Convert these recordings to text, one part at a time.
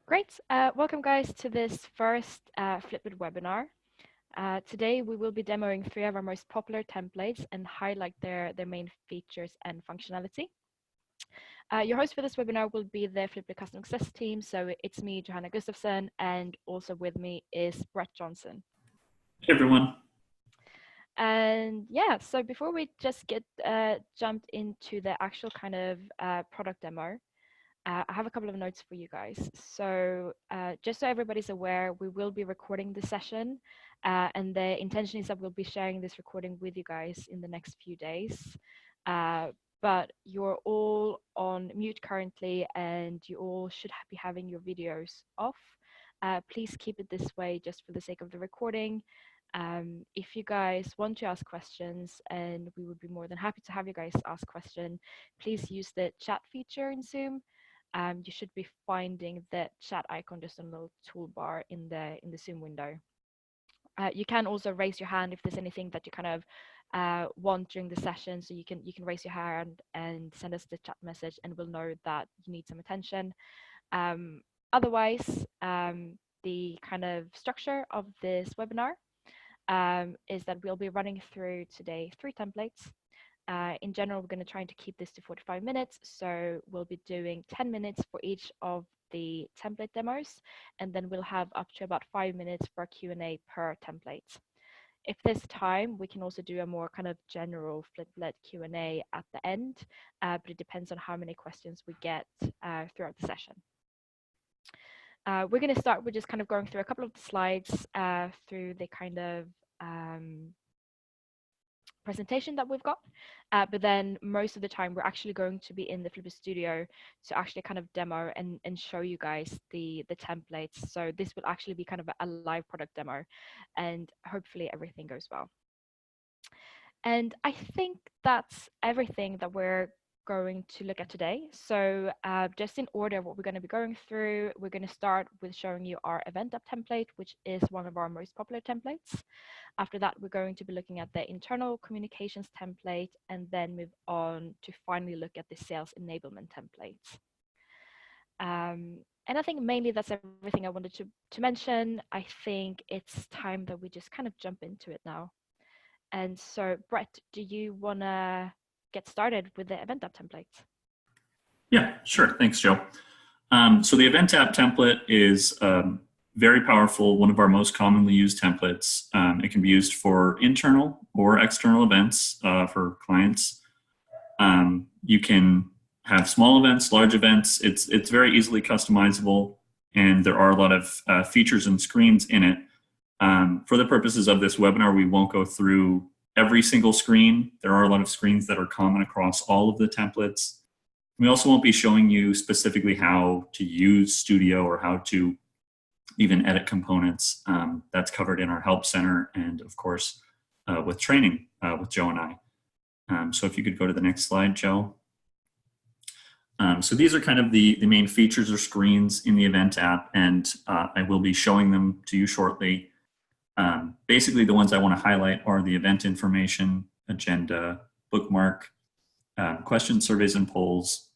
Great. Welcome guys to this first Fliplet webinar. Today we will be demoing 3 of our most popular templates and highlight their main features and functionality. Your host for this webinar will be the Fliplet Customer Success team. So it's me, Johanna Gustafsson, and also with me is Brett Johnson. Hey everyone. And yeah, so before we just get jumped into the actual kind of product demo, I have a couple of notes for you guys. So just so everybody's aware, we will be recording this session and the intention is that we'll be sharing this recording with you guys in the next few days. But you're all on mute currently and you all should be having your videos off. Please keep it this way just for the sake of the recording. If you guys want to ask questions, and we would be more than happy to have you guys ask questions, please use the chat feature in Zoom. You should be finding the chat icon just on the little toolbar in the Zoom window. You can also raise your hand if there's anything that you kind of want during the session. So you can raise your hand and send us the chat message, and we'll know that you need some attention. Otherwise, the kind of structure of this webinar is that we'll be running through today 3 templates. In general, we're going to try to keep this to 45 minutes. So we'll be doing 10 minutes for each of the template demos, and then we'll have up to about 5 minutes for a Q&A per template. If there's time, we can also do a more kind of general Fliplet Q&A at the end, but it depends on how many questions we get throughout the session. We're going to start with just kind of going through a couple of the slides through the kind of presentation that we've got, but then most of the time we're actually going to be in the Fliplet Studio to actually kind of demo and show you guys the templates. So this will actually be kind of a live product demo, and hopefully everything goes well. And I think that's everything that we're going to look at today. So just in order of what we're going to be going through, we're going to start with showing you our event app template, which is one of our most popular templates. After that, we're going to be looking at the internal communications template, and then move on to finally look at the sales enablement templates. And I think mainly that's everything I wanted to mention. I think it's time that we just kind of jump into it now. And so, Brett, do you want to get started with the event app templates? Yeah, sure. Thanks, Joe. So the event app template is very powerful, one of our most commonly used templates. It can be used for internal or external events for clients. You can have small events, large events. It's very easily customizable, and there are a lot of features and screens in it. For the purposes of this webinar, we won't go through every single screen. There are a lot of screens that are common across all of the templates. We also won't be showing you specifically how to use Studio or how to even edit components. That's covered in our Help Center and, of course, with training with Joe and I. So if you could go to the next slide, Joe. So these are kind of the main features or screens in the event app, and I will be showing them to you shortly. Basically, the ones I want to highlight are the event information, agenda, bookmark, questions, surveys, and polls,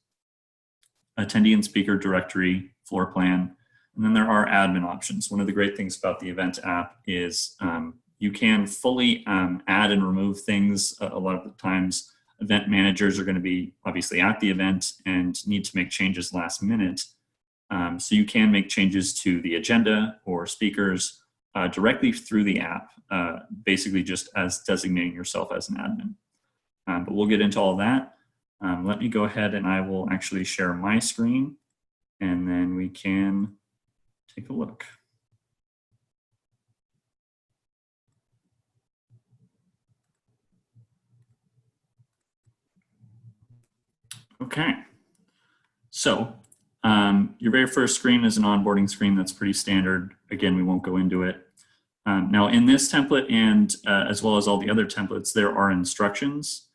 attendee and speaker directory, floor plan, and then there are admin options. One of the great things about the event app is you can fully add and remove things. A lot of the times, event managers are going to be obviously at the event and need to make changes last minute. So you can make changes to the agenda or speakers directly through the app, basically just as designating yourself as an admin. But we'll get into all that. Let me go ahead and I will actually share my screen, and then we can take a look. Okay, so your very first screen is an onboarding screen. That's pretty standard. Again, we won't go into it. Now in this template, and as well as all the other templates, there are instructions.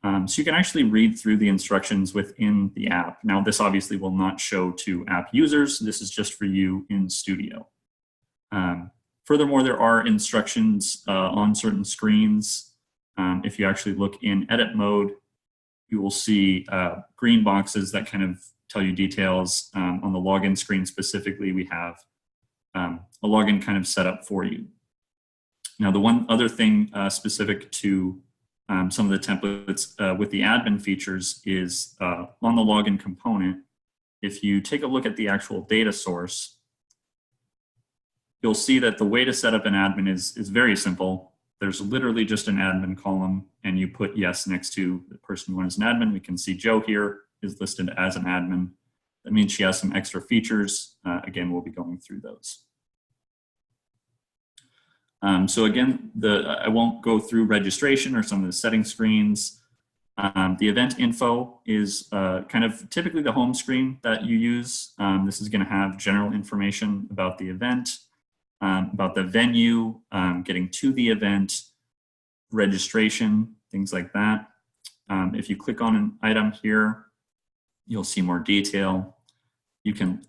So you can actually read through the instructions within the app. Now this obviously will not show to app users. This is just for you in Studio. Furthermore, there are instructions on certain screens. If you actually look in edit mode, you will see green boxes that kind of tell you details. On the login screen specifically, we have a login kind of set up for you. Now, the one other thing specific to some of the templates with the admin features is on the login component, if you take a look at the actual data source, you'll see that the way to set up an admin is very simple. There's literally just an admin column, and you put yes next to the person who is an admin. We can see Joe here is listed as an admin. That means she has some extra features. Again, we'll be going through those. So again, I won't go through registration or some of the setting screens. The event info is kind of typically the home screen that you use. This is going to have general information about the event, about the venue, getting to the event, registration, things like that. If you click on an item here, you'll see more detail. You can,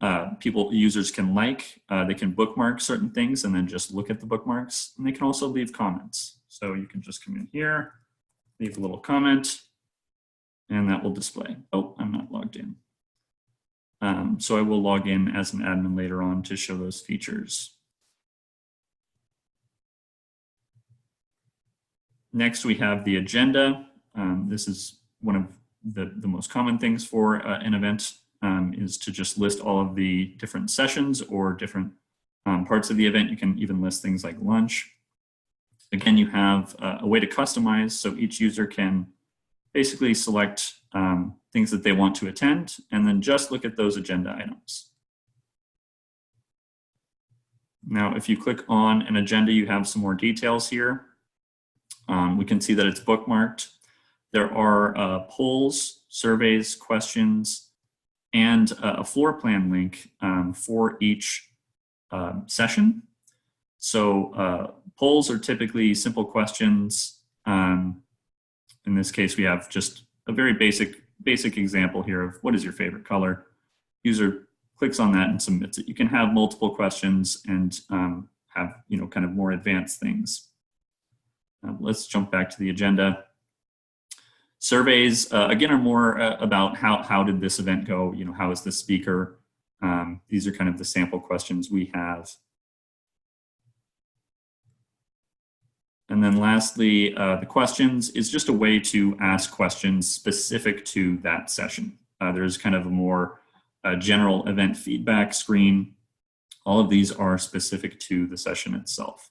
users can they can bookmark certain things and then just look at the bookmarks, and they can also leave comments. So you can just come in here, leave a little comment, and that will display. Oh, I'm not logged in. So I will log in as an admin later on to show those features. Next, we have the agenda. This is one of the most common things for an event, is to just list all of the different sessions or different parts of the event. You can even list things like lunch. Again, you have a way to customize, so each user can basically select things that they want to attend and then just look at those agenda items. Now, if you click on an agenda, you have some more details here. We can see that it's bookmarked. There are polls, surveys, questions, and a floor plan link for each session. So polls are typically simple questions. In this case, we have just a very basic example here of what is your favorite color. User clicks on that and submits it. You can have multiple questions and have kind of more advanced things. Let's jump back to the agenda. Surveys, again, are more about how did this event go? How is the speaker? These are kind of the sample questions we have. And then lastly, the questions is just a way to ask questions specific to that session. There's kind of a more general event feedback screen. All of these are specific to the session itself.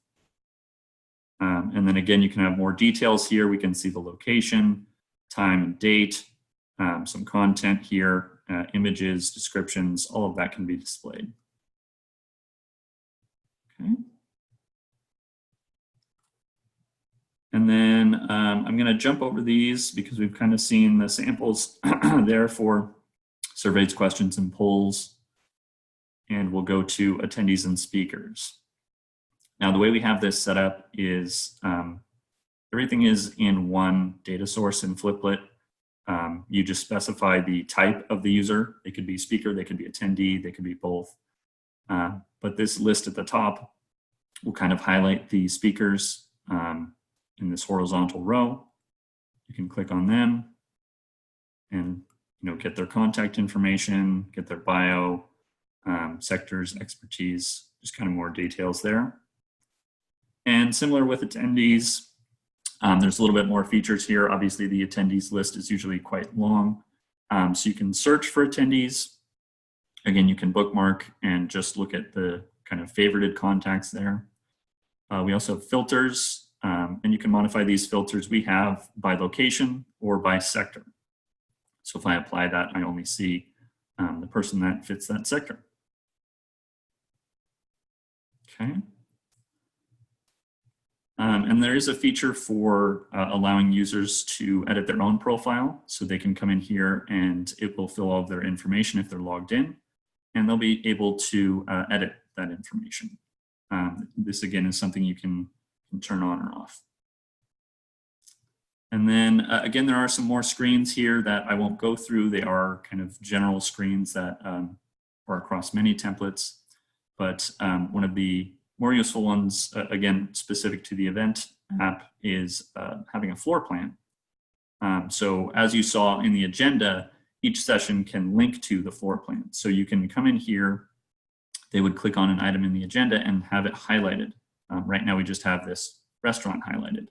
And then again, you can have more details here. We can see the location, time and date, some content here, images, descriptions, all of that can be displayed. Okay. And then I'm going to jump over these because we've kind of seen the samples there for surveys, questions, and polls. And we'll go to attendees and speakers. Now, the way we have this set up is everything is in one data source in Fliplet. You just specify the type of the user. They could be speaker, they could be attendee, they could be both. But this list at the top will kind of highlight the speakers in this horizontal row. You can click on them and get their contact information, get their bio, sectors, expertise, just kind of more details there. And similar with attendees, there's a little bit more features here. Obviously, the attendees list is usually quite long. So you can search for attendees. Again, you can bookmark and just look at the kind of favorited contacts there. We also have filters, and you can modify these filters we have by location or by sector. So if I apply that, I only see the person that fits that sector. Okay. And there is a feature for allowing users to edit their own profile. So they can come in here and it will fill all of their information if they're logged in, and they'll be able to edit that information. This again is something you can turn on or off. And then again, there are some more screens here that I won't go through. They are kind of general screens that are across many templates, but one of the more useful ones, again, specific to the event app, is having a floor plan. So as you saw in the agenda, each session can link to the floor plan. So you can come in here, they would click on an item in the agenda and have it highlighted. Right now we just have this restaurant highlighted.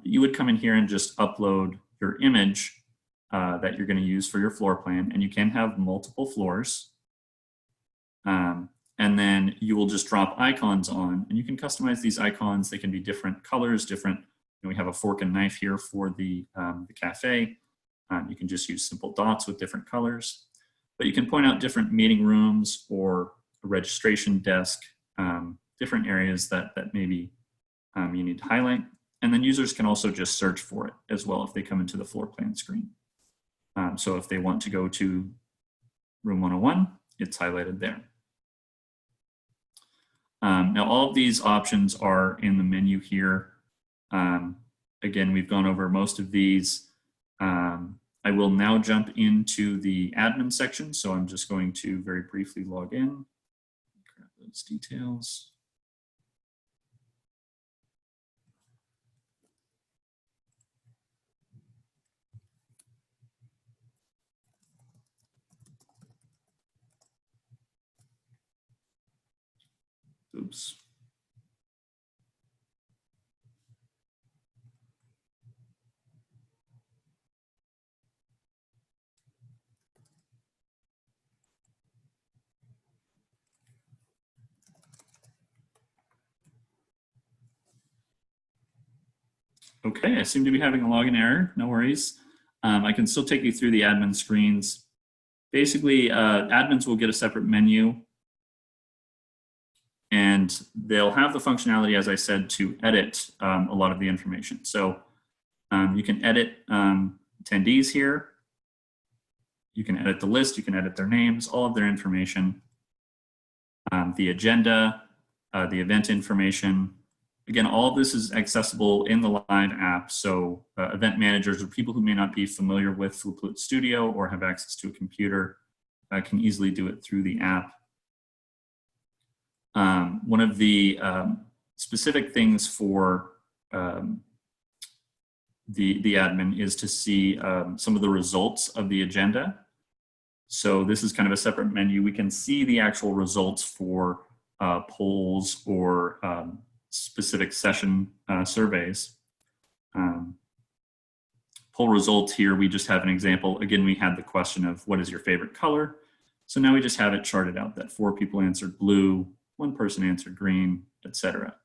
You would come in here and just upload your image that you're going to use for your floor plan, and you can have multiple floors. And then you will just drop icons on, and you can customize these icons. They can be different colors, different. We have a fork and knife here for the cafe. You can just use simple dots with different colors, but you can point out different meeting rooms or a registration desk, different areas that maybe you need to highlight. And then users can also just search for it as well if they come into the floor plan screen. So if they want to go to room 101, it's highlighted there. Now all of these options are in the menu here. Again, we've gone over most of these. I will now jump into the admin section. So I'm just going to very briefly log in, grab those details. Oops. Okay, I seem to be having a login error. No worries. I can still take you through the admin screens. Basically, admins will get a separate menu, and they'll have the functionality, as I said, to edit a lot of the information. So you can edit attendees here. You can edit the list. You can edit their names, all of their information, the agenda, the event information. Again, all of this is accessible in the live app. So event managers or people who may not be familiar with Fliplet Studio or have access to a computer can easily do it through the app. One of the specific things for the admin is to see some of the results of the agenda. So this is kind of a separate menu. We can see the actual results for polls or specific session surveys. Poll results here, we just have an example. Again, we had the question of what is your favorite color? So now we just have it charted out that 4 people answered blue, 1 person answered green, etc.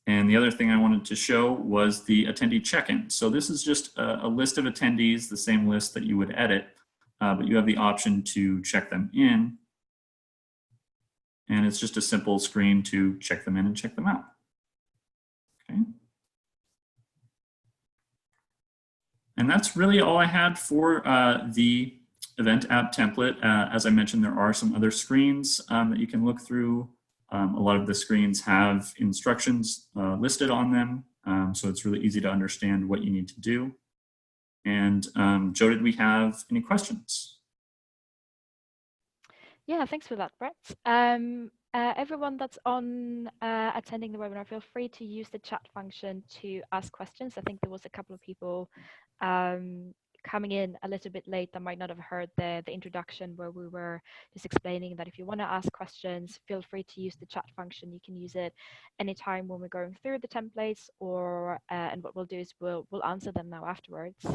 And the other thing I wanted to show was the attendee check-in. So this is just a list of attendees, the same list that you would edit, but you have the option to check them in. And it's just a simple screen to check them in and check them out. Okay. And that's really all I had for the event app template. As I mentioned, there are some other screens that you can look through. A lot of the screens have instructions listed on them, so it's really easy to understand what you need to do. And Joe, did we have any questions? Yeah, thanks for that, Brett. Everyone that's on attending the webinar, feel free to use the chat function to ask questions. I think there was a couple of people coming in a little bit late that might not have heard the introduction where we were just explaining that if you want to ask questions, feel free to use the chat function. You can use it anytime when we're going through the templates, or and what we'll do is we'll answer them now afterwards.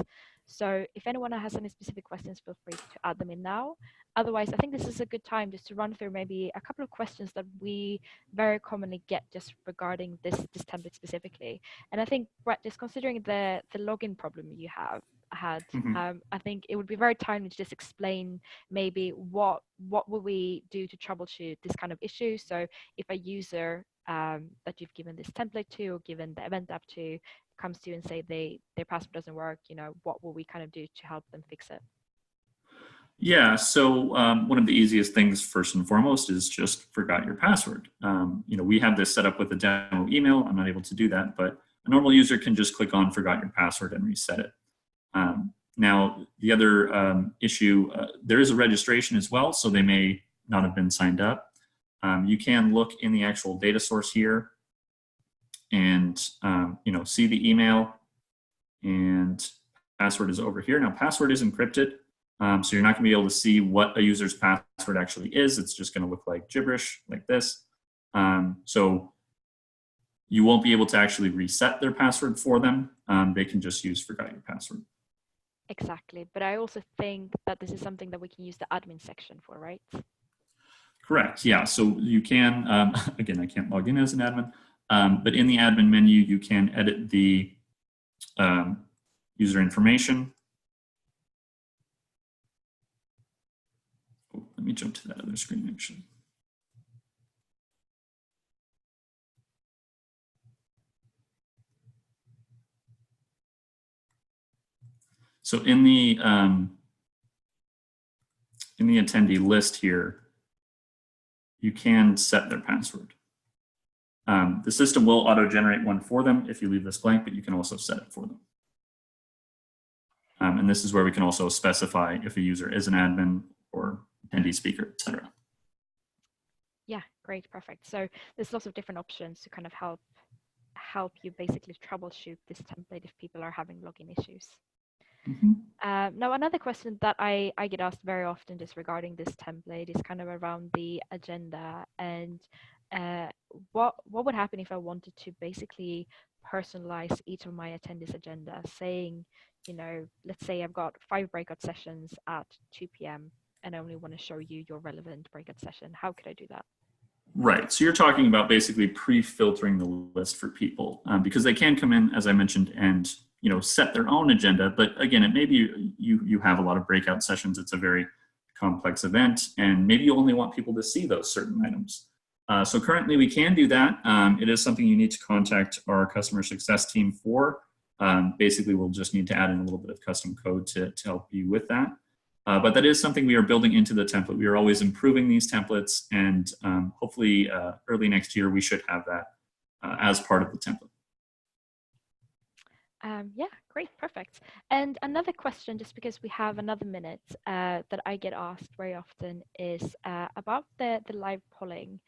So if anyone has any specific questions, feel free to add them in now. Otherwise, I think this is a good time just to run through maybe a couple of questions that we very commonly get just regarding this template specifically. And I think, Brett, just considering the login problem you had, I think it would be very timely to just explain maybe what will we do to troubleshoot this kind of issue. So if a user that you've given this template to or given the event app to comes to you and say their password doesn't work, what will we kind of do to help them fix it? Yeah, so one of the easiest things first and foremost is just forgot your password. We have this set up with a demo email. I'm not able to do that, but a normal user can just click on forgot your password and reset it. Now, the other issue, there is a registration as well, so they may not have been signed up. You can look in the actual data source here and see the email. and password is over here. Now, password is encrypted, so you're not going to be able to see what a user's password actually is. It's just going to look like gibberish like this. So you won't be able to actually reset their password for them. They can just use forgot your password. Exactly. But I also think that this is something that we can use the admin section for, right? Correct. Yeah. So you can, again, I can't log in as an admin, but in the admin menu, you can edit the user information. Oh, let me jump to that other screen, actually. So in the attendee list here, you can set their password. The system will auto-generate one for them if you leave this blank, but you can also set it for them. And this is where we can also specify if a user is an admin or attendee speaker, etc. Yeah, great, perfect. So there's lots of different options to kind of help you basically troubleshoot this template if people are having login issues. Now, another question that I get asked very often just regarding this template is kind of around the agenda and what would happen if I wanted to basically personalize each of my attendees' agenda, saying, you know, let's say I've got 5 breakout sessions at 2 p.m. and I only want to show you your relevant breakout session. How could I do that? Right. So you're talking about basically pre-filtering the list for people because they can come in, as I mentioned, and set their own agenda. But again, it may be you have a lot of breakout sessions. It's a very complex event, and maybe you only want people to see those certain items. So currently, we can do that. It is something you need to contact our customer success team for. Basically, we'll just need to add in a little bit of custom code to help you with that. But that is something we are building into the template. We are always improving these templates, and hopefully early next year we should have that as part of the template. Yeah, great, perfect. And another question, just because we have another minute, that I get asked very often is about the live polling.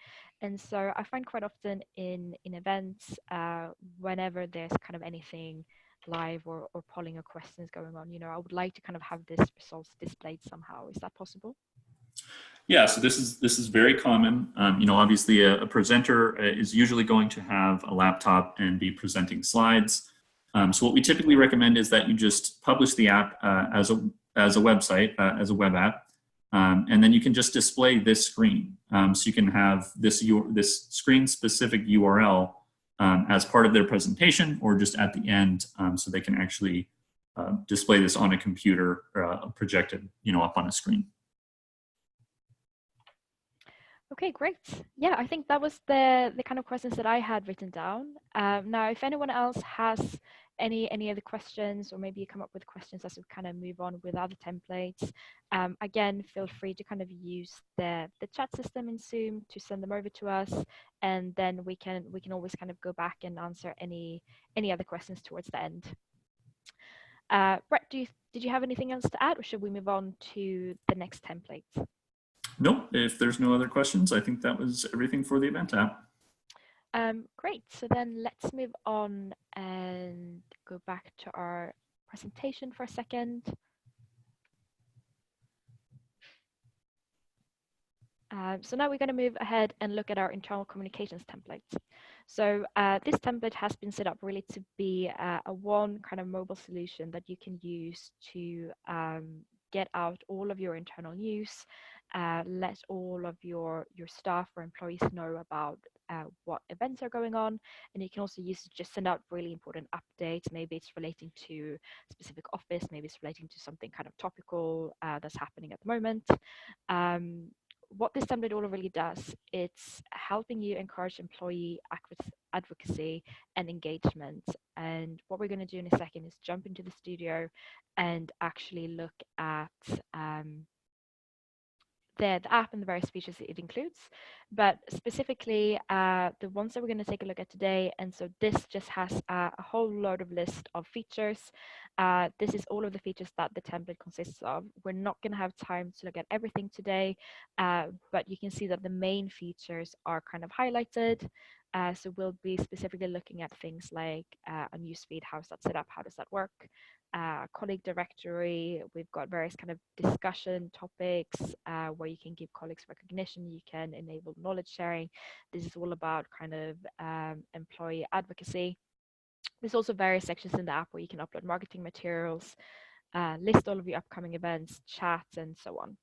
And so I find quite often in events, whenever there's kind of anything live or polling or questions going on, I would like to kind of have this results displayed somehow. Is that possible? Yeah, so this is very common. Obviously a presenter is usually going to have a laptop and be presenting slides. So what we typically recommend is that you just publish the app as a website, as a web app, and then you can just display this screen. So you can have this screen-specific URL as part of their presentation, or just at the end, so they can actually display this on a computer projected, up on a screen. Okay, great. Yeah, I think that was the kind of questions that I had written down. Now, if anyone else has any other questions, or maybe you come up with questions as we kind of move on with other templates, again, feel free to kind of use the chat system in Zoom to send them over to us, and then we can always kind of go back and answer any other questions towards the end. Brett, did you have anything else to add, or should we move on to the next template? Nope, if there's no other questions, I think that was everything for the event app. Great, so then let's move on and go back to our presentation for a second. So now we're going to move ahead and look at our internal communications templates. So this template has been set up really to be a one kind of mobile solution that you can use to get out all of your internal news, let all of your staff or employees know about what events are going on, and you can also use it to just send out really important updates. Maybe it's relating to a specific office, maybe it's relating to something kind of topical that's happening at the moment. What this template all really does, it's helping you encourage employee advocacy and engagement. And what we're going to do in a second is jump into the studio and actually look at the app and the various features that it includes, but specifically the ones that we're going to take a look at today. And so this just has a whole load of list of features. This is all of the features that the template consists of. We're not going to have time to look at everything today, but you can see that the main features are kind of highlighted. So we'll be specifically looking at things like a newsfeed, how's that set up, how does that work, colleague directory. We've got various kind of discussion topics where you can give colleagues recognition, you can enable knowledge sharing. This is all about kind of employee advocacy. There's also various sections in the app where you can upload marketing materials, list all of your upcoming events, chat, and so on.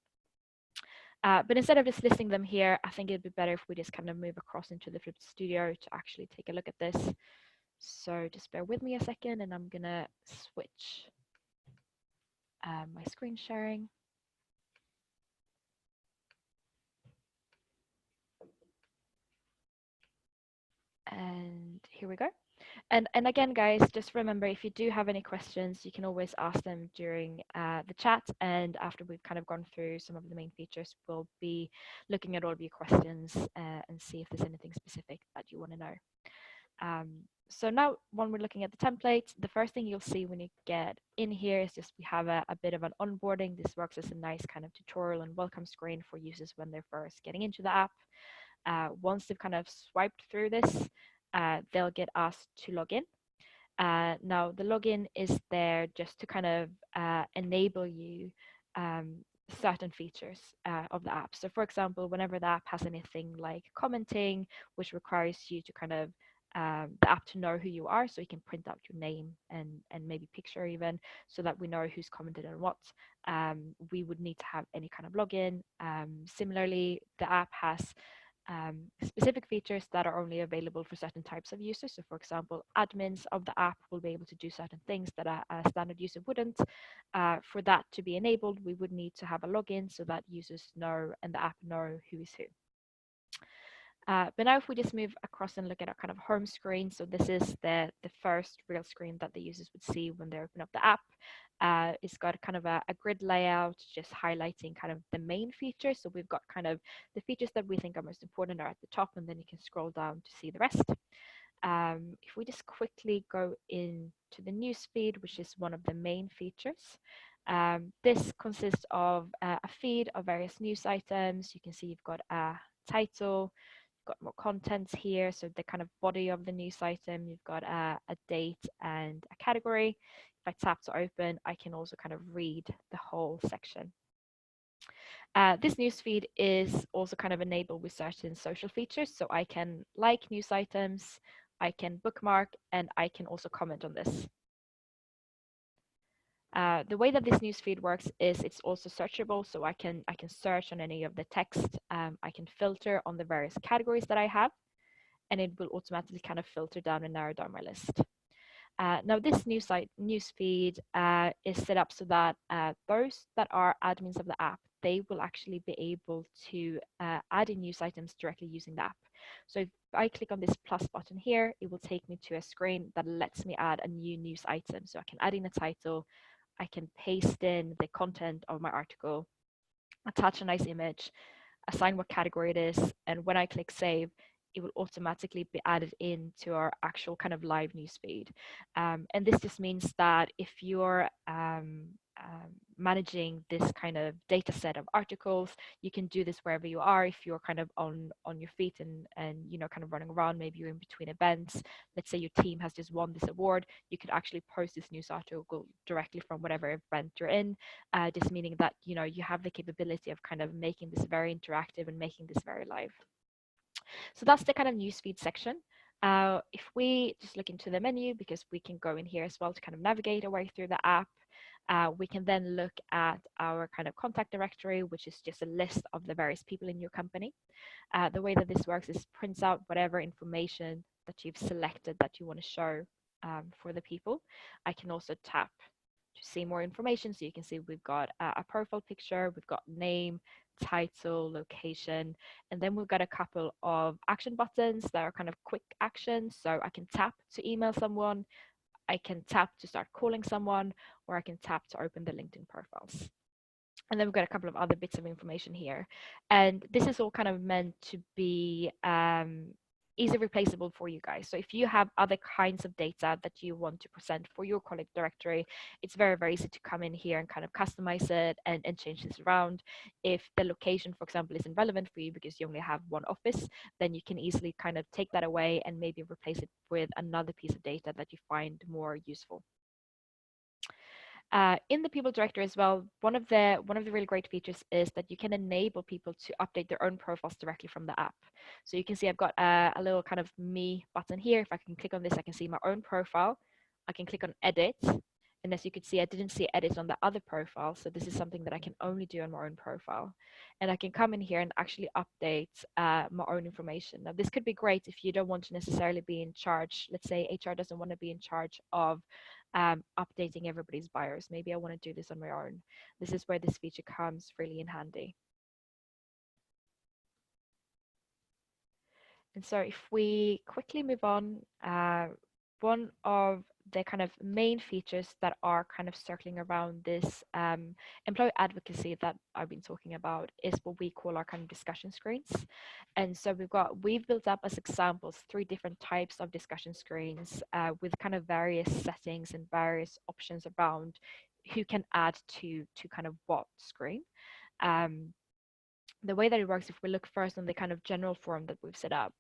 But instead of just listing them here, I think it'd be better if we just kind of move across into the Fliplet Studio to actually take a look at this. So just bear with me a second, and I'm gonna switch my screen sharing. And here we go. And again, guys, just remember, if you do have any questions, you can always ask them during the chat. And after we've kind of gone through some of the main features, we'll be looking at all of your questions and see if there's anything specific that you want to know. So now when we're looking at the template, the first thing you'll see when you get in here is just we have a bit of an onboarding. This works as a nice kind of tutorial and welcome screen for users when they're first getting into the app. Once they've kind of swiped through this, they'll get asked to log in. Now, the login is there just to kind of enable you certain features of the app. So for example, whenever the app has anything like commenting, which requires you to kind of the app to know who you are, so you can print out your name and maybe picture even, so that we know who's commented on what. We would need to have any kind of login. Similarly, the app has specific features that are only available for certain types of users. So for example, admins of the app will be able to do certain things that a standard user wouldn't. For that to be enabled, we would need to have a login so that users know and the app know who is who. But now if we just move across and look at our kind of home screen, so this is the first real screen that the users would see when they open up the app. It's got kind of a grid layout, just highlighting kind of the main features. So we've got kind of the features that we think are most important are at the top, and then you can scroll down to see the rest. If we just quickly go into the newsfeed, which is one of the main features, this consists of a feed of various news items. You can see you've got a title, got more contents here, so the kind of body of the news item. You've got a date and a category. If I tap to open, I can also kind of read the whole section. This newsfeed is also kind of enabled with certain social features, so I can like news items, I can bookmark, and I can also comment on this. The way that this newsfeed works is it's also searchable, so I can search on any of the text. I can filter on the various categories that I have, and it will automatically kind of filter down and narrow down my list. Now this newsfeed is set up so that those that are admins of the app, they will actually be able to add in news items directly using the app. So if I click on this plus button here, it will take me to a screen that lets me add a new news item. So I can add in a title, I can paste in the content of my article, attach a nice image, assign what category it is, and when I click save, it will automatically be added into our actual kind of live newsfeed. And this just means that if you're managing this kind of data set of articles, you can do this wherever you are. If you're kind of on your feet and you know, kind of running around, maybe you're in between events, let's say your team has just won this award, you could actually post this news article directly from whatever event you're in, just meaning that, you know, you have the capability of kind of making this very interactive and making this very live. So that's the kind of newsfeed section. If we just look into the menu, because we can go in here as well to kind of navigate our way through the app, we can then look at our kind of contact directory, which is just a list of the various people in your company. The way that this works is prints out whatever information that you've selected that you want to show for the people. I can also tap to see more information. So you can see we've got a profile picture, we've got name, title, location, and then we've got a couple of action buttons that are kind of quick actions. So I can tap to email someone, I can tap to start calling someone, or I can tap to open the LinkedIn profiles. And then we've got a couple of other bits of information here. And this is all kind of meant to be easy replaceable for you guys. So if you have other kinds of data that you want to present for your colleague directory, it's very, very easy to come in here and kind of customize it and change this around. If the location, for example, isn't relevant for you because you only have one office, then you can easily kind of take that away and maybe replace it with another piece of data that you find more useful. In the people directory as well, one of the really great features is that you can enable people to update their own profiles directly from the app. So you can see I've got a little kind of me button here. If I can click on this, I can see my own profile. I can click on edit. And as you can see, I didn't see edit on the other profile. So this is something that I can only do on my own profile. And I can come in here and actually update my own information. Now, this could be great if you don't want to necessarily be in charge. Let's say HR doesn't want to be in charge of updating everybody's bios. Maybe I want to do this on my own. This is where this feature comes really in handy. And so if we quickly move on, one of the kind of main features that are kind of circling around this employee advocacy that I've been talking about is what we call our kind of discussion screens. And so we've built up as examples 3 different types of discussion screens with kind of various settings and various options around who can add to kind of what screen. The way that it works, if we look first on the kind of general form that we've set up,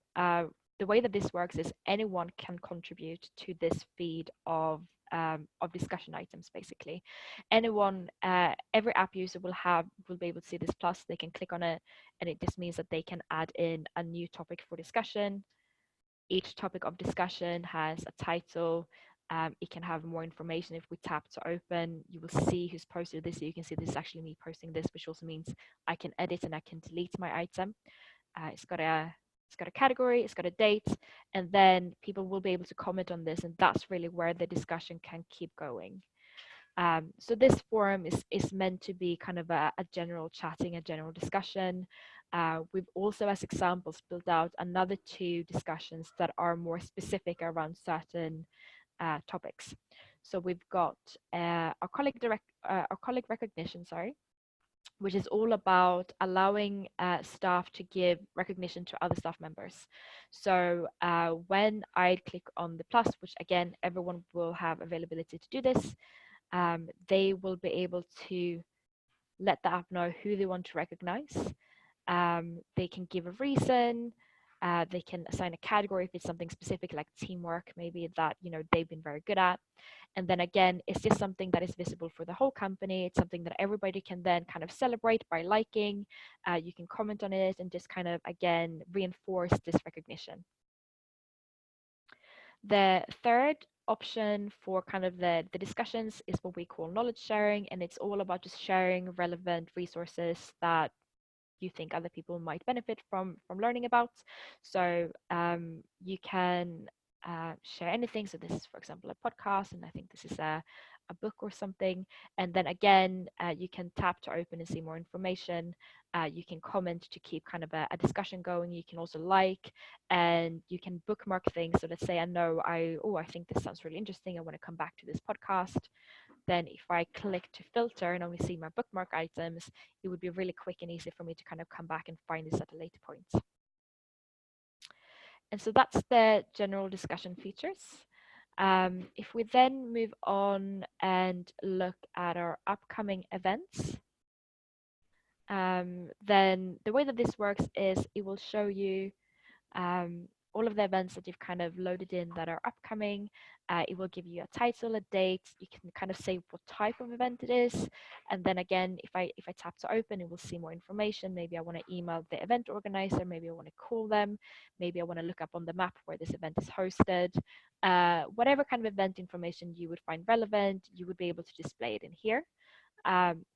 the way that this works is anyone can contribute to this feed of discussion items. Basically, anyone, every app user will be able to see this plus. They can click on it, and it just means that they can add in a new topic for discussion. Each topic of discussion has a title. It can have more information. If we tap to open, you will see who's posted this. So you can see this is actually me posting this, which also means I can edit and I can delete my item. It's got a category, it's got a date, and then people will be able to comment on this, and that's really where the discussion can keep going. So this forum is meant to be kind of a general chatting, a general discussion. We've also, as examples, built out another 2 discussions that are more specific around certain topics. So we've got our colleague recognition, sorry, which is all about allowing staff to give recognition to other staff members. So when I click on the plus, which again, everyone will have availability to do this, they will be able to let the app know who they want to recognize. They can give a reason. They can assign a category if it's something specific like teamwork, maybe that they've been very good at. And then again, it's just something that is visible for the whole company. It's something that everybody can then kind of celebrate by liking. You can comment on it and just kind of, again, reinforce this recognition. The third option for kind of the discussions is what we call knowledge sharing, and it's all about just sharing relevant resources that you think other people might benefit from learning about. So you can share anything. So this is, for example, a podcast, and I think this is a book or something. And then again, you can tap to open and see more information. You can comment to keep kind of a discussion going. You can also like, and you can bookmark things. So let's say I think this sounds really interesting. I want to come back to this podcast. Then if I click to filter and only see my bookmark items, it would be really quick and easy for me to kind of come back and find this at a later point. And so that's the general discussion features. If we then move on and look at our upcoming events, then the way that this works is it will show you all of the events that you've kind of loaded in that are upcoming. It will give you a title, a date. You can kind of say what type of event it is. And then again, if I tap to open, it will see more information. Maybe I want to email the event organizer. Maybe I want to call them. Maybe I want to look up on the map where this event is hosted. Whatever kind of event information you would find relevant, you would be able to display it in here.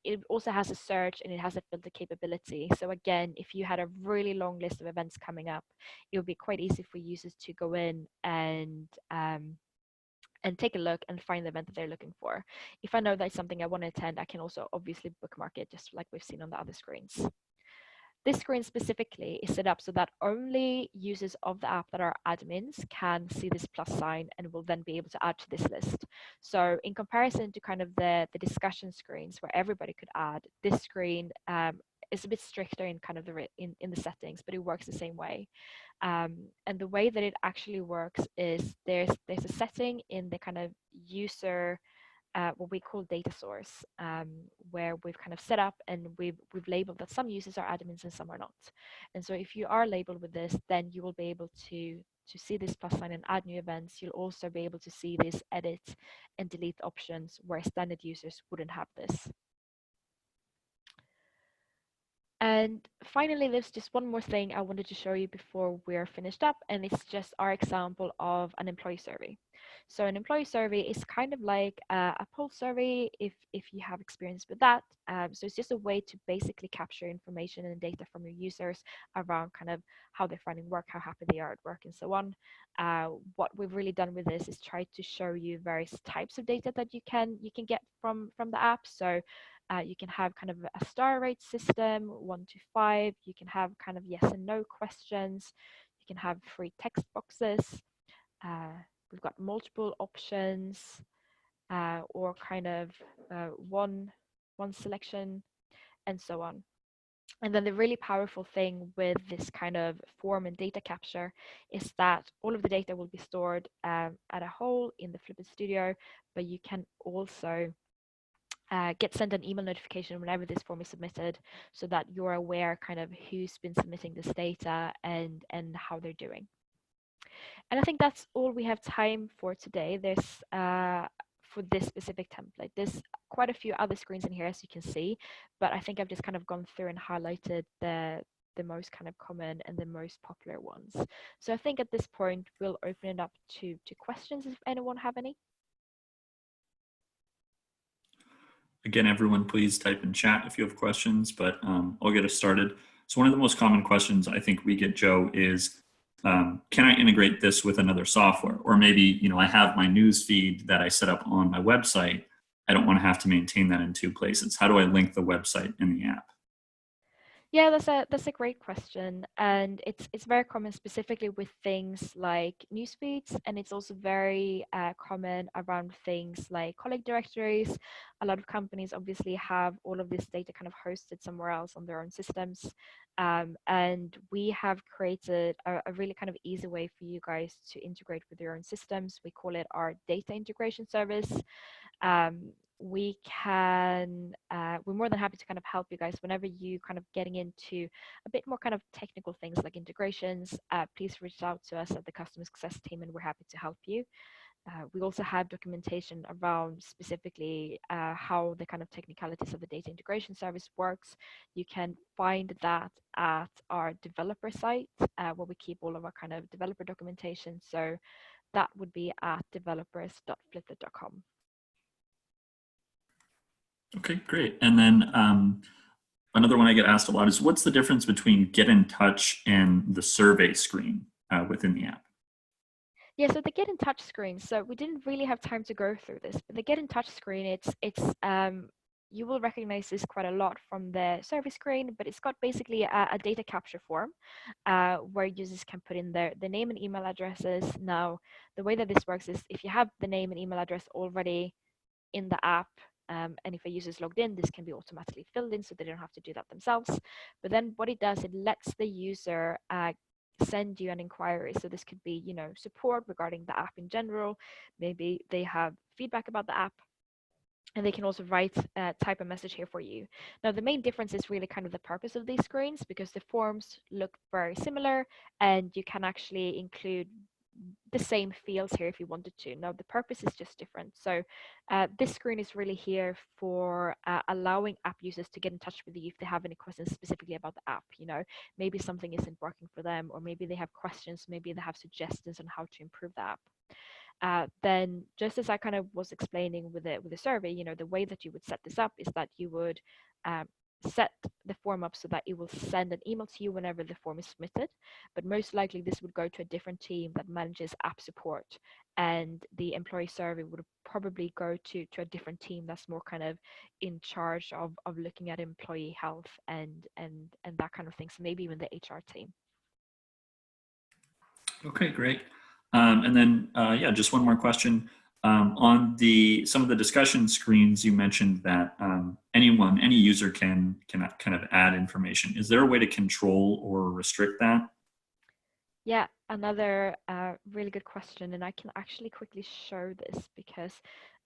It also has a search and it has a filter capability. So again, if you had a really long list of events coming up, it would be quite easy for users to go in and take a look and find the event that they're looking for. If I know that's something I want to attend, I can also obviously bookmark it, just like we've seen on the other screens. this screen specifically is set up so that only users of the app that are admins can see this plus sign and will then be able to add to this list. So in comparison to kind of the discussion screens where everybody could add, this screen is a bit stricter in kind of in the settings, but it works the same way. And the way that it actually works is there's a setting in the kind of user what we call data source, where we've kind of set up and we've labeled that some users are admins and some are not. And so if you are labeled with this, then you will be able to see this plus sign and add new events. You'll also be able to see these edit and delete options where standard users wouldn't have this. And finally, there's just one more thing I wanted to show you before we're finished up, and it's just our example of an employee survey. So an employee survey is kind of like a poll survey if you have experience with that. So it's just a way to basically capture information and data from your users around kind of how they're finding work, how happy they are at work, and so on. What we've really done with this is try to show you various types of data that you can get from the app. So you can have kind of a star rate system, 1 to 5. You can have kind of yes and no questions. You can have free text boxes. We've got multiple options, or kind of one selection, and so on. And then the really powerful thing with this kind of form and data capture is that all of the data will be stored at a whole in the Fliplet Studio, but you can also get sent an email notification whenever this form is submitted, so that you're aware kind of who's been submitting this data and how they're doing. And I think that's all we have time for today. There's for this specific template. There's quite a few other screens in here, as you can see, but I think I've just kind of gone through and highlighted the most kind of common and the most popular ones. So I think at this point we'll open it up to questions if anyone have any. Again, everyone, please type in chat if you have questions, but I'll get us started. So one of the most common questions I think we get, Joe, is can I integrate this with another software? Or maybe, you know, I have my news feed that I set up on my website. I don't want to have to maintain that in two places. How do I link the website and the app? Yeah, that's a great question, and it's very common specifically with things like news feeds, and it's also very common around things like colleague directories. A lot of companies obviously have all of this data kind of hosted somewhere else on their own systems, and we have created a really kind of easy way for you guys to integrate with your own systems. We call it our data integration service. We can we're more than happy to kind of help you guys whenever you kind of getting into a bit more kind of technical things like integrations. Please reach out to us at the customer success team and we're happy to help you. We also have documentation around specifically how the kind of technicalities of the data integration service works. You can find that at our developer site where we keep all of our kind of developer documentation. So that would be at developers.fliplet.com. Okay, great. And then another one I get asked a lot is what's the difference between get in touch and the survey screen within the app? Yeah, so the get in touch screen. So we didn't really have time to go through this, but the get in touch screen, it's you will recognize this quite a lot from the survey screen, but it's got basically a data capture form where users can put in their name and email addresses. Now, the way that this works is if you have the name and email address already in the app, and if a user is logged in, this can be automatically filled in so they don't have to do that themselves. But then what it does, it lets the user send you an inquiry. So this could be, you know, support regarding the app in general. Maybe they have feedback about the app, and they can also type a message here for you. Now, the main difference is really kind of the purpose of these screens, because the forms look very similar and you can actually include the same fields here if you wanted to. Now, the purpose is just different. So this screen is really here for allowing app users to get in touch with you if they have any questions specifically about the app. You know, maybe something isn't working for them, or maybe they have questions, maybe they have suggestions on how to improve the app. Then just as I kind of was explaining with the survey, you know, the way that you would set this up is that you would set the form up so that it will send an email to you whenever the form is submitted. But most likely this would go to a different team that manages app support, and the employee survey would probably go to a different team that's more kind of in charge of looking at employee health and that kind of thing. So maybe even the HR team. Okay, great. And then, yeah, just one more question. On some of the discussion screens, you mentioned that any user can kind of add information. Is there a way to control or restrict that? Yeah, another really good question, and I can actually quickly show this because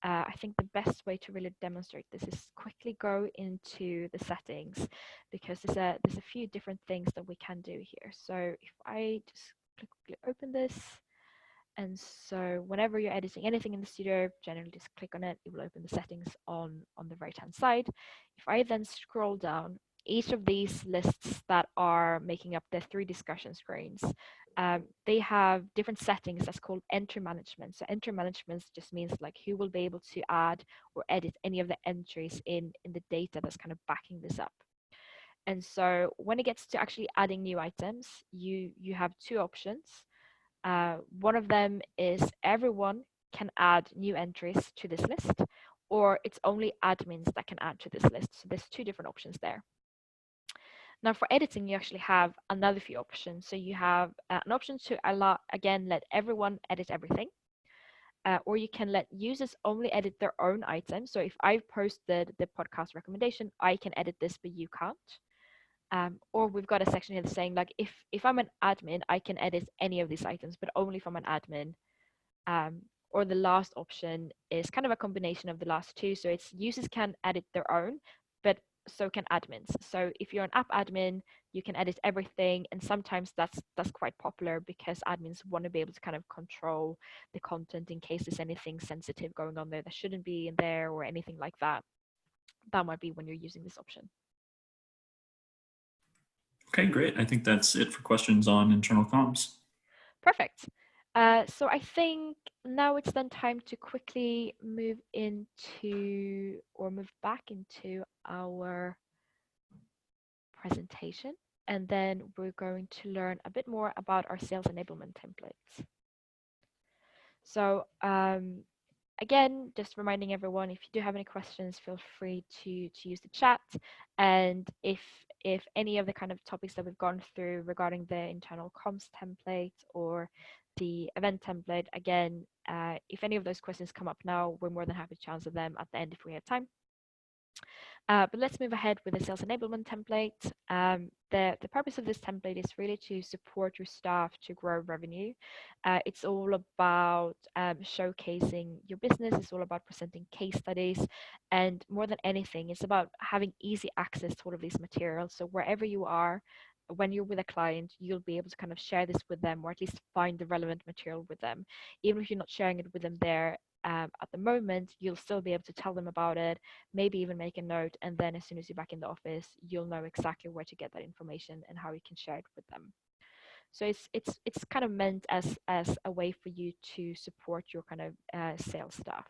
I think the best way to really demonstrate this is quickly go into the settings, because there's a few different things that we can do here. So if I just quickly open this, and so whenever you're editing anything in the studio, generally just click on it, it will open the settings on the right hand side. If I then scroll down, each of these lists that are making up the 3 discussion screens, they have different settings that's called entry management. So entry management just means like who will be able to add or edit any of the entries in the data that's kind of backing this up. And so when it gets to actually adding new items, you have 2 options. One of them is everyone can add new entries to this list, or it's only admins that can add to this list. So there's 2 different options there. Now for editing, you actually have another few options. So you have an option to allow, again, let everyone edit everything. Or you can let users only edit their own items. So if I've posted the podcast recommendation, I can edit this, but you can't. Or we've got a section here that's saying like if I'm an admin, I can edit any of these items, but only if I'm an admin. Or the last option is kind of a combination of the last 2. So it's users can edit their own, but so can admins. So if you're an app admin, you can edit everything, and sometimes that's quite popular because admins want to be able to kind of control the content in case there's anything sensitive going on there that shouldn't be in there or anything like that. That might be when you're using this option. Okay, great. I think that's it for questions on internal comms. Perfect. So I think now it's then time to quickly move back into our presentation, and then we're going to learn a bit more about our sales enablement templates. So again, just reminding everyone, if you do have any questions, feel free to use the chat. And if any of the kind of topics that we've gone through regarding the internal comms template or the event template, again, if any of those questions come up now, we're more than happy to answer them at the end if we have time. But let's move ahead with the sales enablement template. The purpose of this template is really to support your staff to grow revenue. It's all about showcasing your business. It's all about presenting case studies. And more than anything, it's about having easy access to all of these materials. So wherever you are, when you're with a client, you'll be able to kind of share this with them, or at least find the relevant material with them. Even if you're not sharing it with them there at the moment, you'll still be able to tell them about it, maybe even make a note, and then as soon as you're back in the office, you'll know exactly where to get that information and how you can share it with them. So it's kind of meant as a way for you to support your kind of sales staff.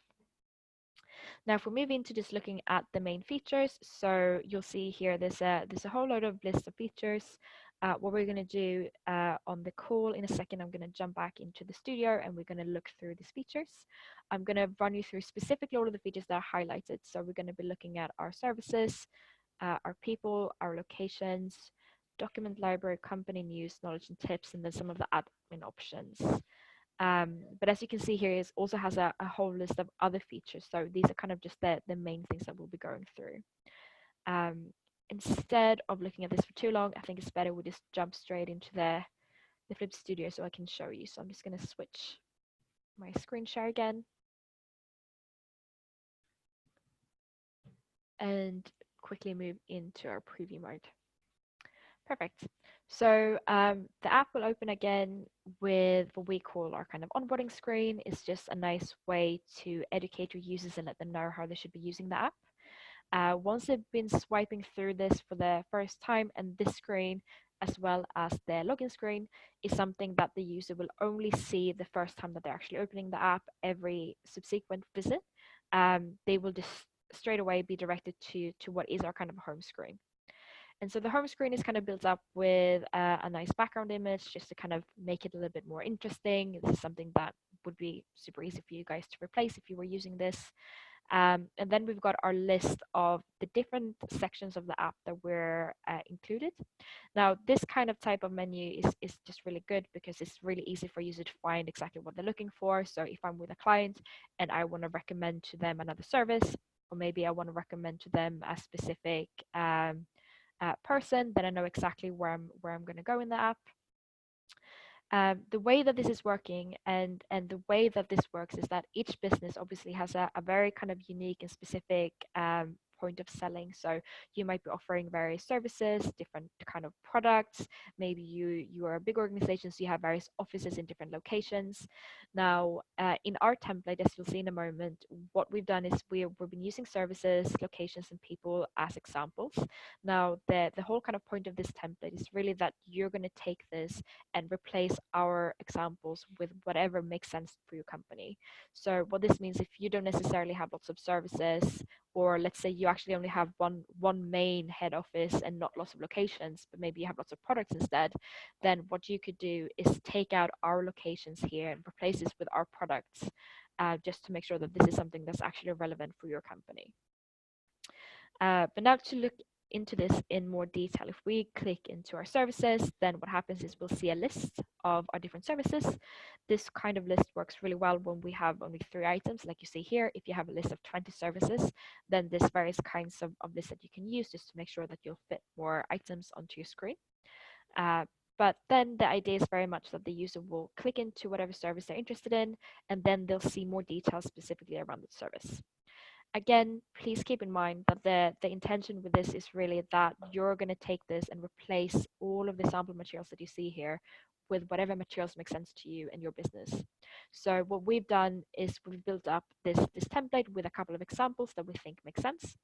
Now, if we move into just looking at the main features, so you'll see here there's a whole load of list of features. What we're going to do on the call in a second, I'm going to jump back into the studio and we're going to look through these features. I'm going to run you through specifically all of the features that are highlighted. So we're going to be looking at our services, our people, our locations, document library, company news, knowledge and tips, and then some of the admin options. But as you can see here, it also has a whole list of other features. So these are kind of just the main things that we'll be going through. Instead of looking at this for too long, I think it's better we just jump straight into the Flip Studio so I can show you. So I'm just going to switch my screen share again and quickly move into our preview mode. Perfect. So the app will open again with what we call our kind of onboarding screen. It's just a nice way to educate your users and let them know how they should be using the app. Once they've been swiping through this for the first time, and this screen, as well as the login screen, is something that the user will only see the first time that they're actually opening the app. Every subsequent visit, they will just straight away be directed to what is our kind of home screen. And so the home screen is kind of built up with a nice background image just to kind of make it a little bit more interesting. This is something that would be super easy for you guys to replace if you were using this. And then we've got our list of the different sections of the app that were included. Now, this kind of type of menu is just really good because it's really easy for users to find exactly what they're looking for. So if I'm with a client and I want to recommend to them another service, or maybe I want to recommend to them a specific person, then I know exactly where I'm going to go in the app. The way that this is working and the way that this works is that each business obviously has a very kind of unique and specific point of selling. So you might be offering various services, different kind of products. Maybe you are a big organization, so you have various offices in different locations. Now, in our template, as you'll see in a moment, what we've done is we've been using services, locations, and people as examples. Now, the whole kind of point of this template is really that you're going to take this and replace our examples with whatever makes sense for your company. So what this means, if you don't necessarily have lots of services, or let's say you actually only have one main head office and not lots of locations, but maybe you have lots of products instead, then what you could do is take out our locations here and replace this with our products, just to make sure that this is something that's actually relevant for your company. But now to look into this in more detail, if we click into our services, then what happens is we'll see a list of our different services. This kind of list works really well when we have only 3 items, like you see here. If you have a list of 20 services, then there's various kinds of lists that you can use just to make sure that you'll fit more items onto your screen. But then the idea is very much that the user will click into whatever service they're interested in, and then they'll see more details specifically around the service. Again, please keep in mind that the intention with this is really that you're going to take this and replace all of the sample materials that you see here with whatever materials make sense to you and your business. So what we've done is we've built up this template with a couple of examples that we think make sense.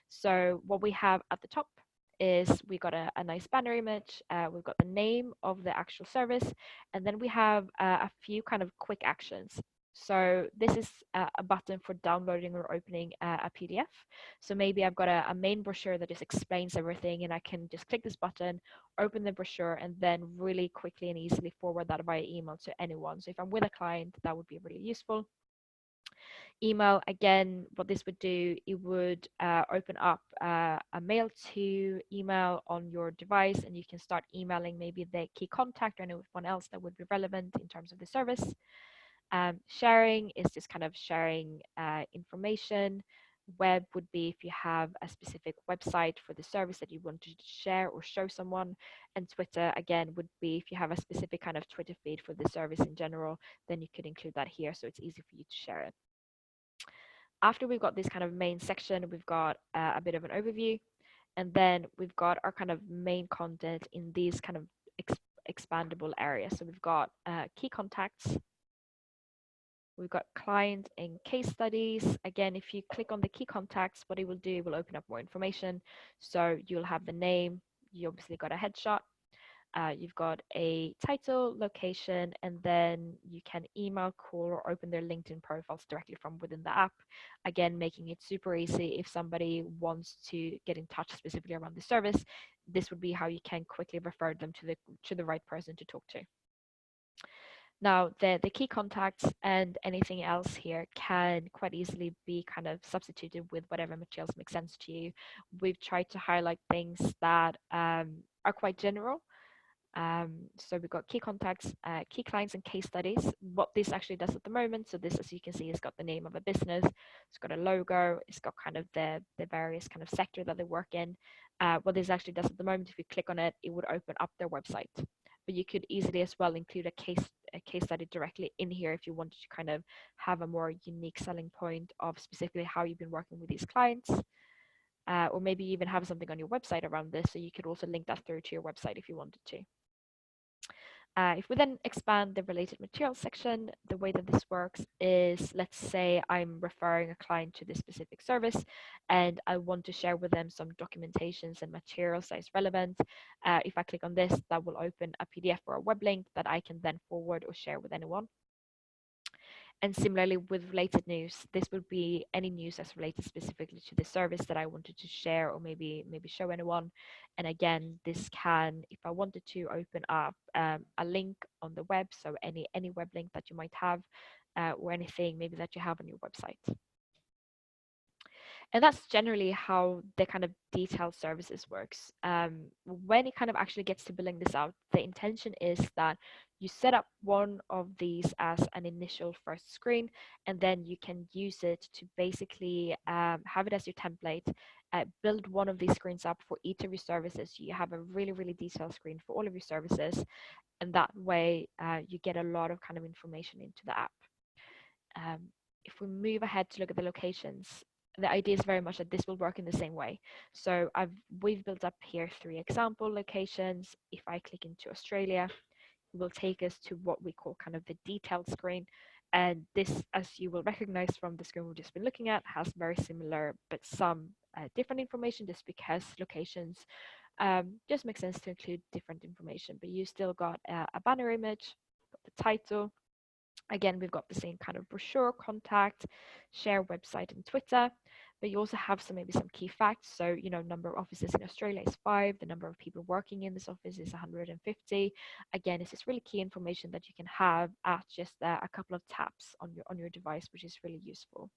So what we have at the top is we got a nice banner image, we've got the name of the actual service, and then we have a few kind of quick actions. So this is a button for downloading or opening a PDF. So maybe I've got a main brochure that just explains everything, and I can just click this button, open the brochure, and then really quickly and easily forward that via email to anyone. So if I'm with a client, that would be really useful. Email, again, what this would do, it would open up a mail to email on your device, and you can start emailing maybe the key contact or anyone else that would be relevant in terms of the service. Sharing is just kind of sharing information. Web would be if you have a specific website for the service that you want to share or show someone. And Twitter, again, would be if you have a specific kind of Twitter feed for the service in general, then you could include that here so it's easy for you to share it. After we've got this kind of main section, we've got a bit of an overview, and then we've got our kind of main content in these kind of expandable areas. So we've got key contacts, we've got client and case studies. Again, if you click on the key contacts, what it will do, it will open up more information. So you'll have the name, you obviously got a headshot, you've got a title, location, and then you can email, call, or open their LinkedIn profiles directly from within the app. Again, making it super easy if somebody wants to get in touch specifically around the service. This would be how you can quickly refer them to the right person to talk to. Now, the key contacts and anything else here can quite easily be kind of substituted with whatever materials make sense to you. We've tried to highlight things that are quite general. So we've got key contacts, key clients, and case studies. What this actually does at the moment, so this, as you can see, has got the name of a business, it's got a logo, it's got kind of the various kind of sector that they work in. What this actually does at the moment, if you click on it, it would open up their website. But you could easily as well include a case study directly in here if you wanted to kind of have a more unique selling point of specifically how you've been working with these clients. Or maybe even have something on your website around this, so you could also link that through to your website if you wanted to. If we then expand the related materials section, the way that this works is, let's say I'm referring a client to this specific service and I want to share with them some documentations and materials that is relevant. If I click on this, that will open a PDF or a web link that I can then forward or share with anyone. And similarly with related news, this would be any news that's related specifically to the service that I wanted to share or maybe show anyone. And again, this can, if I wanted to open up a link on the web, so any web link that you might have or anything maybe that you have on your website. And that's generally how the kind of detailed services works. When it kind of actually gets to building this out, the intention is that you set up one of these as an initial first screen, and then you can use it to basically have it as your template, build one of these screens up for each of your services. You have a really, really detailed screen for all of your services, and that way you get a lot of kind of information into the app. If we move ahead to look at the locations, the idea is very much that this will work in the same way. So we've built up here 3 example locations. If I click into Australia, it will take us to what we call kind of the detailed screen. And this, as you will recognize from the screen we've just been looking at, has very similar but some different information, just because locations just makes sense to include different information. But you still got a banner image, got the title. Again, we've got the same kind of brochure, contact, share website and Twitter, but you also have maybe some key facts. So, number of offices in Australia is 5, the number of people working in this office is 150. Again, it's just really key information that you can have at just a couple of taps on your device, which is really useful.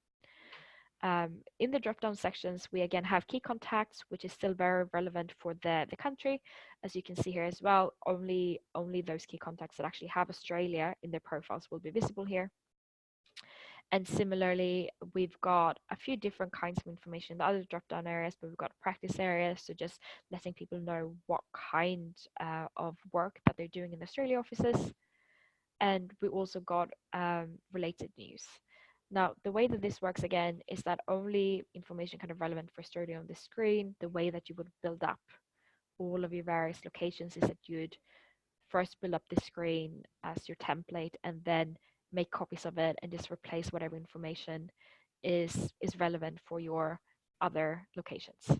In the drop-down sections, we again have key contacts, which is still very relevant for the country. As you can see here as well, only those key contacts that actually have Australia in their profiles will be visible here. And similarly, we've got a few different kinds of information in the other drop-down areas, but we've got practice areas, so just letting people know what kind of work that they're doing in the Australia offices. And we also got related news. Now, the way that this works again is that only information kind of relevant for Studio on the screen. The way that you would build up all of your various locations is that you'd first build up the screen as your template and then make copies of it and just replace whatever information is relevant for your other locations.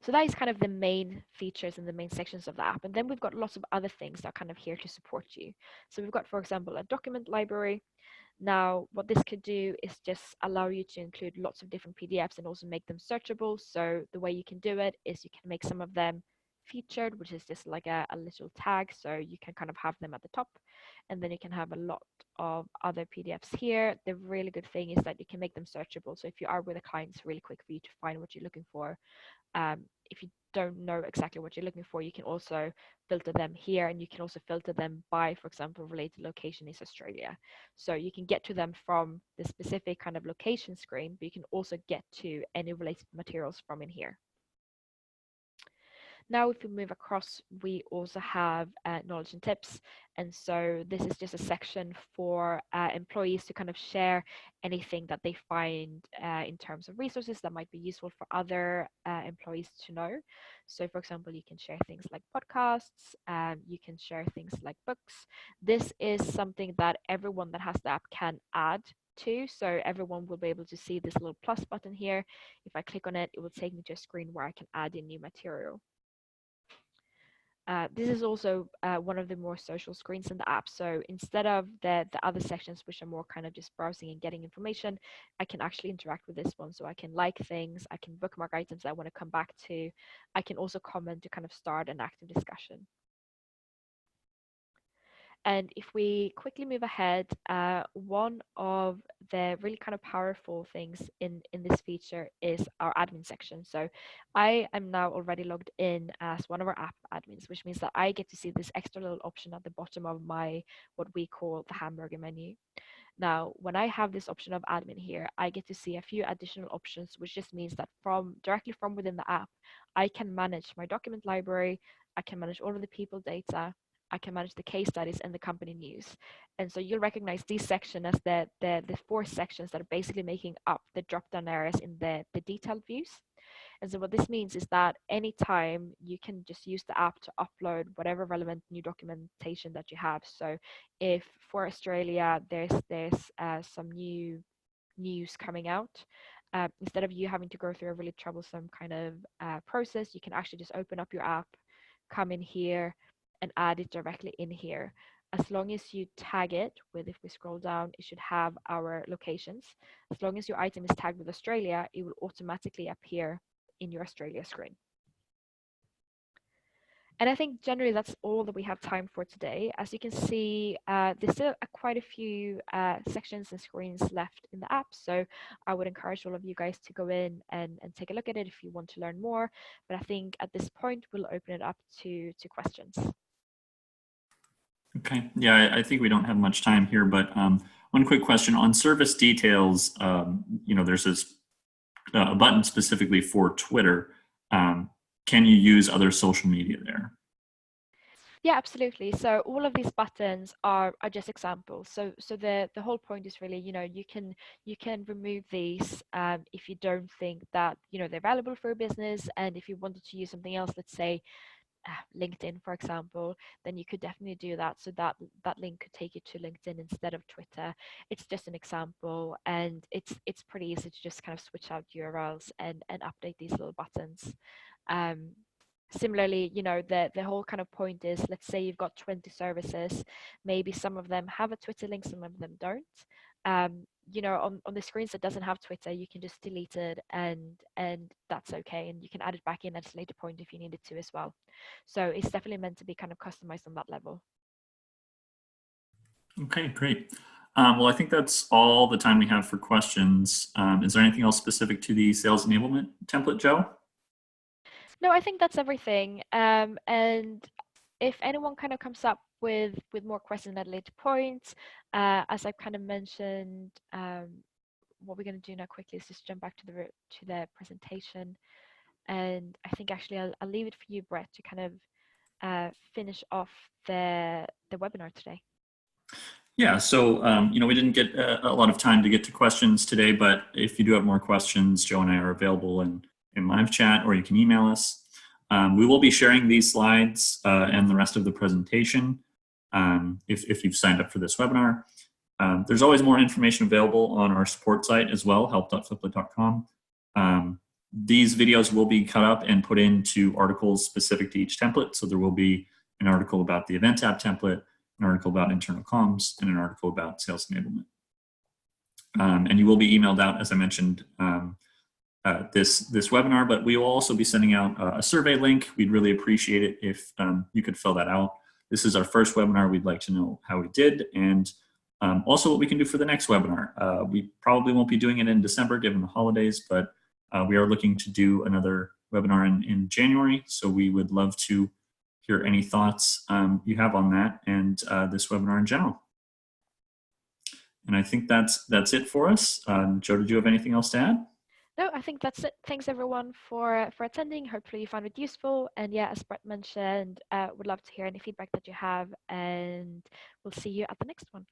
So that is kind of the main features and the main sections of the app. And then we've got lots of other things that are kind of here to support you. So we've got, for example, a document library. Now, what this could do is just allow you to include lots of different PDFs and also make them searchable. So the way you can do it is you can make some of them featured, which is just like a little tag. So you can kind of have them at the top, and then you can have a lot of other PDFs here. The really good thing is that you can make them searchable. So if you are with a client, it's really quick for you to find what you're looking for. If you don't know exactly what you're looking for, you can also filter them here, and you can also filter them by, for example, related location is Australia. So you can get to them from the specific kind of location screen, but you can also get to any related materials from in here. Now, if we move across, we also have knowledge and tips. And so this is just a section for employees to kind of share anything that they find in terms of resources that might be useful for other employees to know. So for example, you can share things like podcasts, you can share things like books. This is something that everyone that has the app can add to, so everyone will be able to see this little plus button here. If I click on it, it will take me to a screen where I can add in new material. This is also one of the more social screens in the app. So instead of the other sections, which are more kind of just browsing and getting information, I can actually interact with this one. So I can like things, I can bookmark items I want to come back to. I can also comment to kind of start an active discussion. And if we quickly move ahead, one of the really kind of powerful things in this feature is our admin section. So I am now already logged in as one of our app admins, which means that I get to see this extra little option at the bottom of my, what we call the hamburger menu. Now, when I have this option of admin here, I get to see a few additional options, which just means that directly from within the app, I can manage my document library, I can manage all of the people data, I can manage the case studies and the company news. And so you'll recognize these sections as the 4 sections that are basically making up the drop-down areas in the detailed views. And so what this means is that anytime you can just use the app to upload whatever relevant new documentation that you have. So if for Australia, there's some new news coming out, instead of you having to go through a really troublesome kind of process, you can actually just open up your app, come in here and add it directly in here. as long as you tag it with, if we scroll down, it should have our locations. As long as your item is tagged with Australia, it will automatically appear in your Australia screen. And I think generally that's all that we have time for today. As you can see, there's still quite a few sections and screens left in the app. So I would encourage all of you guys to go in and take a look at it if you want to learn more. But I think at this point, we'll open it up to questions. Okay, yeah, I think we don't have much time here, but one quick question on service details. There's this a button specifically for Twitter. Can you use other social media there? Yeah, absolutely. So all of these buttons are just examples. So the whole point is really, you can remove these if you don't think that they're valuable for your business, and if you wanted to use something else, let's say LinkedIn, for example, then you could definitely do that. So that link could take you to LinkedIn instead of Twitter. It's just an example, and it's pretty easy to just kind of switch out URLs and update these little buttons. Similarly, the whole kind of point is, let's say you've got 20 services, maybe some of them have a Twitter link, some of them don't. On the screens that doesn't have Twitter, you can just delete it, and that's okay, and you can add it back in at a later point if you needed to as well. So it's definitely meant to be kind of customized on that level. Okay, great. Well, I think that's all the time we have for questions. Is there anything else specific to the sales enablement template, Joe? No, I think that's everything. And if anyone kind of comes up with more questions at a later point, as I've kind of mentioned, what we're going to do now quickly is just jump back to the presentation. And I think actually I'll leave it for you, Brett, to kind of finish off the webinar today. Yeah, so we didn't get a lot of time to get to questions today, but if you do have more questions, Joe and I are available in live chat, or you can email us. We will be sharing these slides and the rest of the presentation if you've signed up for this webinar. There's always more information available on our support site as well, help.fliplet.com. These videos will be cut up and put into articles specific to each template. So there will be an article about the event app template, an article about internal comms, and an article about sales enablement. And you will be emailed out, as I mentioned, this webinar, but we will also be sending out a survey link. We'd really appreciate it if you could fill that out. This is our first webinar. We'd like to know how we did, and also what we can do for the next webinar. We probably won't be doing it in December given the holidays, but we are looking to do another webinar in January, so we would love to hear any thoughts you have on that and this webinar in general. And I think that's it for us. Joe, did you have anything else to add? No, I think that's it. Thanks everyone for attending. Hopefully you found it useful. And yeah, as Brett mentioned, would love to hear any feedback that you have, and we'll see you at the next one.